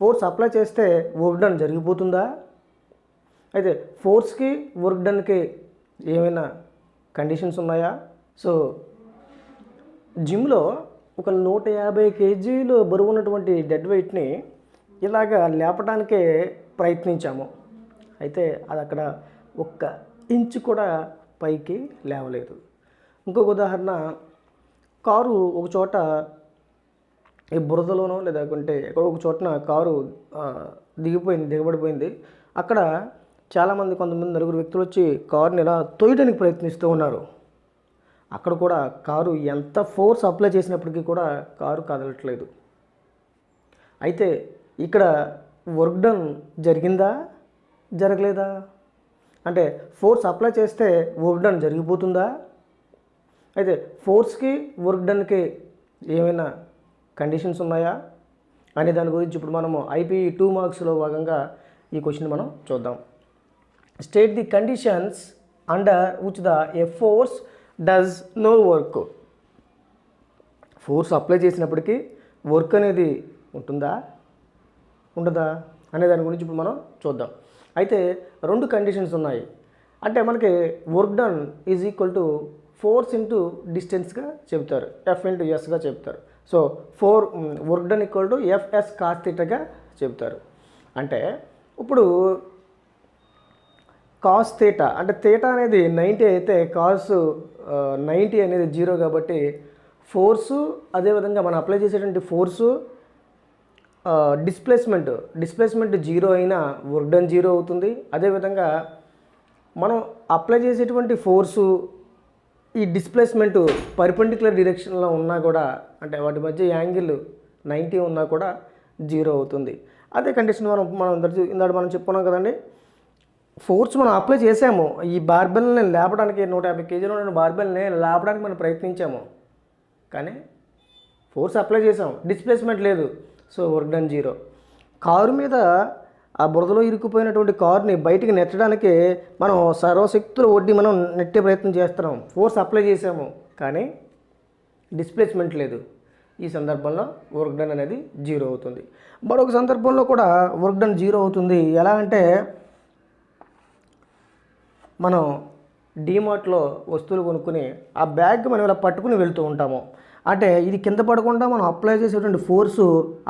Force apply చేస్తే work done జరిగిపోతుందా? అయితే ఫోర్స్కి work డన్కి ఏమైనా కండిషన్స్ ఉన్నాయా? సో జిమ్లో ఒక 150 కేజీలు బరువు ఉన్నటువంటి డెడ్ వెయిట్ని ఇలాగా లేపడానికే ప్రయత్నించాము. అయితే అది అక్కడ ఒక్క ఇంచు కూడా పైకి లేవలేదు. ఇంకొక ఉదాహరణ, కారు ఒక చోట ఈ బురదలోనో లేదంటే ఎక్కడో ఒక చోటన కారు దిగబడిపోయింది. అక్కడ కొంతమంది నలుగురు వ్యక్తులు వచ్చి కారుని ఇలా తోయడానికి ప్రయత్నిస్తూ ఉన్నారు. అక్కడ కూడా కారు ఎంత ఫోర్స్ అప్లై చేసినప్పటికీ కూడా కారు కదలట్లేదు. అయితే ఇక్కడ వర్క్ డన్ జరిగిందా, జరగలేదా? అంటే ఫోర్స్ అప్లై చేస్తే వర్క్ డన్ జరిగిపోతుందా? అయితే ఫోర్స్కి వర్క్ డన్కి ఏమైనా కండిషన్స్ ఉన్నాయా అనే దాని గురించి ఇప్పుడు మనము ఐపీ 2 మార్క్స్లో భాగంగా ఈ క్వశ్చన్ మనం చూద్దాం. State the conditions under which a force does no work. Force apply చేసినప్పటికీ వర్క్ అనేది ఉంటుందా, ఉండదా అనే దాని గురించి ఇప్పుడు మనం చూద్దాం. అయితే 2 కండిషన్స్ ఉన్నాయి. అంటే మనకి work done is equal to force into డిస్టెన్స్గా చెప్తారు, ఎఫ్ ఇంటూ ఎస్గా చెప్తారు. So work done equal to FS cos థీటాగా చెప్తారు. అంటే ఇప్పుడు కాస్ థీటా అంటే థీటా అనేది 90 అయితే కాస్ 90 అనేది 0 కాబట్టి ఫోర్సు అదేవిధంగా మనం అప్లై చేసేటువంటి ఫోర్సు డిస్ప్లేస్మెంట్ 0 అయినా వర్క్ డన్ 0 అవుతుంది. అదేవిధంగా మనం అప్లై చేసేటువంటి ఫోర్సు ఈ డిస్ప్లేస్మెంట్ పర్పెండిక్యులర్ డైరెక్షన్లో ఉన్నా కూడా, అంటే వాటి మధ్య యాంగిల్ 90 ఉన్నా కూడా 0 అవుతుంది. అదే కండిషన్ మనం చెప్పుకున్నాం కదండి. ఫోర్స్ మనం అప్లై చేసాము, ఈ బార్బెల్ని లేపడానికి 150 కేజీలు ఉన్న బార్బెల్ని లేపడానికి మనం ప్రయత్నించాము, కానీ ఫోర్స్ అప్లై చేసాం, డిస్ప్లేస్మెంట్ లేదు. So work done 0. కారు మీద ఆ బురదలో ఇరుక్కుపోయినటువంటి కారుని బయటికి నెట్టడానికి మనం సర్వశక్తులు ఒడ్డి మనం నెట్టే ప్రయత్నం చేస్తున్నాం. ఫోర్స్ అప్లై చేసాము కానీ డిస్ప్లేస్మెంట్ లేదు. ఈ సందర్భంలో వర్క్ డన్ అనేది 0 అవుతుంది. మరొక సందర్భంలో కూడా వర్క్ డన్ 0 అవుతుంది. ఎలా అంటే మనం డీమార్ట్లో వస్తువులు కొనుక్కుని ఆ బ్యాగ్ మనం ఇలా పట్టుకుని వెళ్తూ ఉంటాము. అంటే ఇది కింద పడకుండా మనం అప్లై చేసేటువంటి ఫోర్సు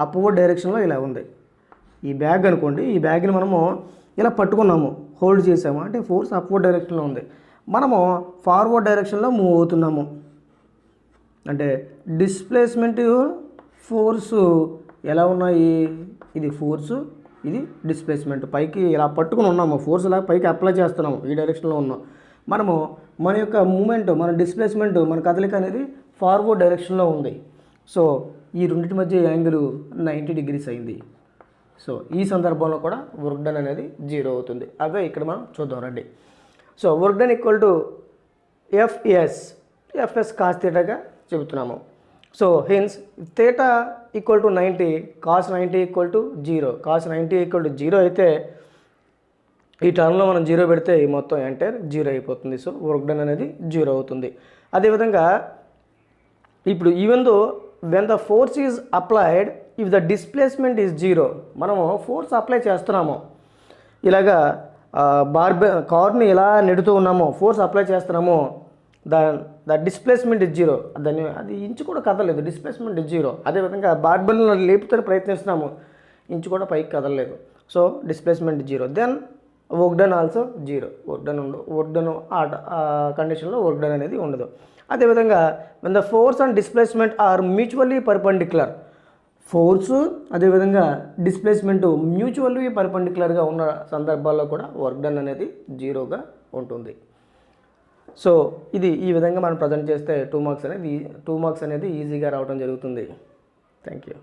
అప్వర్డ్ డైరెక్షన్లో ఇలా ఉంది. ఈ బ్యాగ్ అనుకోండి, ఈ బ్యాగ్ని మనము ఇలా పట్టుకున్నాము, హోల్డ్ చేసాము, అంటే ఫోర్స్ అప్వర్డ్ డైరెక్షన్లో ఉంది. మనము ఫార్వర్డ్ డైరెక్షన్లో మూవ్ అవుతున్నాము. అంటే డిస్ప్లేస్మెంట్ ఫోర్సు ఎలా ఉన్నాయి, ఇది ఫోర్సు, ఇది డిస్ప్లేస్మెంట్. పైకి ఇలా పట్టుకుని ఉన్నాము, ఫోర్స్ ఇలా పైకి అప్లై చేస్తున్నాము, ఈ డైరెక్షన్లో ఉన్నాం. మనము మన యొక్క మూమెంట్, మన డిస్ప్లేస్మెంట్, మన కదలిక అనేది ఫార్వర్డ్ డైరెక్షన్లో ఉంది. సో ఈ రెండింటి మధ్య యాంగిల్ 90 డిగ్రీస్ అయింది. సో ఈ సందర్భంలో కూడా వర్క్ డన్ అనేది 0 అవుతుంది. అవే ఇక్కడ మనం చూద్దాం రండి. So work done equal to FS cos థీటాగా చెబుతున్నాము. So hence theta equal to 90, cos 90 equal to 0. Cos 90 equal to 0 అయితే ఈ టర్మ్లో మనం 0 పెడితే ఈ మొత్తం ఎంటైర్ 0 అయిపోతుంది. సో వర్క్ డన్ అనేది 0 అవుతుంది. అదేవిధంగా ఇప్పుడు even though when the force is applied if the displacement is 0, మనము ఫోర్స్ అప్లై చేస్తున్నాము, ఇలాగా కార్ని ఇలా నెడుతూ ఉన్నాము, ఫోర్స్ అప్లై చేస్తున్నాము, ద డిస్ప్లేస్మెంట్ ఇస్ 0, అది ఇంచు కూడా కదలలేదు, డిస్ప్లేస్మెంట్ ఇస్ 0. అదేవిధంగా బార్బెల్ని లేపుతూ ప్రయత్నిస్తున్నాము, ఇంచు కూడా పైకి కదలలేదు. So displacement 0. Then work done also 0. Work done కండిషన్లో వర్క్ డన్ అనేది ఉండదు. అదేవిధంగా when the force and displacement are mutually perpendicular, force అదేవిధంగా డిస్ప్లేస్మెంట్ మ్యూచువల్లీ పర్పెండిక్యులర్గా ఉన్న సందర్భాల్లో కూడా వర్క్ డన్ అనేది 0గా ఉంటుంది. సో ఇది ఈ విధంగా మనం ప్రజెంట్ చేస్తే 2 మార్క్స్ అనేది ఈజీగా రావడం జరుగుతుంది. Thank you.